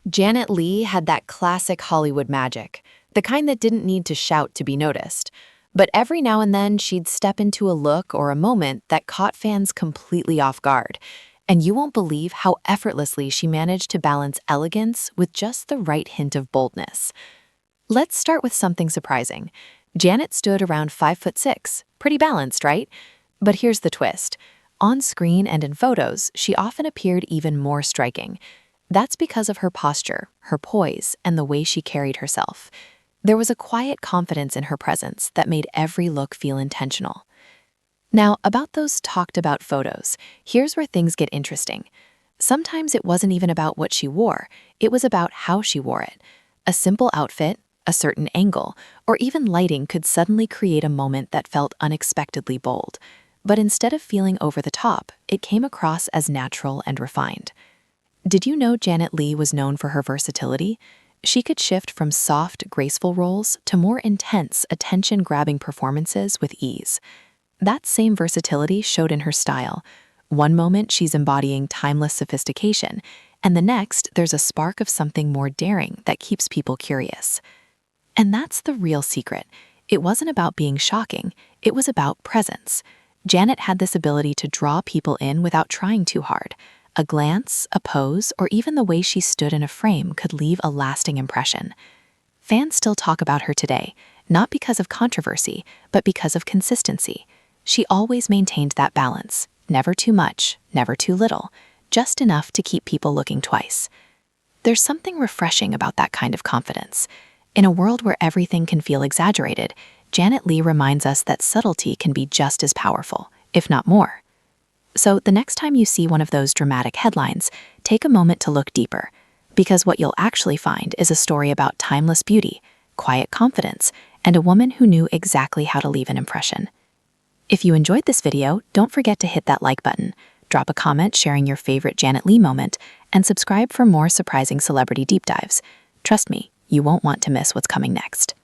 Janet Leigh had that classic Hollywood magic, the kind that didn't need to shout to be noticed. But every now and then, she'd step into a look or a moment that caught fans completely off guard. And you won't believe how effortlessly she managed to balance elegance with just the right hint of boldness. Let's start with something surprising. Janet stood around 5'6", pretty balanced, right? But here's the twist. On screen and in photos, she often appeared even more striking. That's because of her posture, her poise, and the way she carried herself. There was a quiet confidence in her presence that made every look feel intentional. Now, about those talked-about photos, here's where things get interesting. Sometimes it wasn't even about what she wore, it was about how she wore it. A simple outfit, a certain angle, or even lighting could suddenly create a moment that felt unexpectedly bold. But instead of feeling over the top, it came across as natural and refined. Did you know Janet Leigh was known for her versatility? She could shift from soft, graceful roles to more intense, attention-grabbing performances with ease. That same versatility showed in her style. One moment she's embodying timeless sophistication, and the next there's a spark of something more daring that keeps people curious. And that's the real secret. It wasn't about being shocking, it was about presence. Janet had this ability to draw people in without trying too hard. A glance, a pose, or even the way she stood in a frame could leave a lasting impression. Fans still talk about her today, not because of controversy, but because of consistency. She always maintained that balance, never too much, never too little, just enough to keep people looking twice. There's something refreshing about that kind of confidence. In a world where everything can feel exaggerated, Janet Leigh reminds us that subtlety can be just as powerful, if not more. So the next time you see one of those dramatic headlines, take a moment to look deeper, because what you'll actually find is a story about timeless beauty, quiet confidence, and a woman who knew exactly how to leave an impression. If you enjoyed this video, don't forget to hit that like button, drop a comment sharing your favorite Janet Leigh moment, and subscribe for more surprising celebrity deep dives. Trust me, you won't want to miss what's coming next.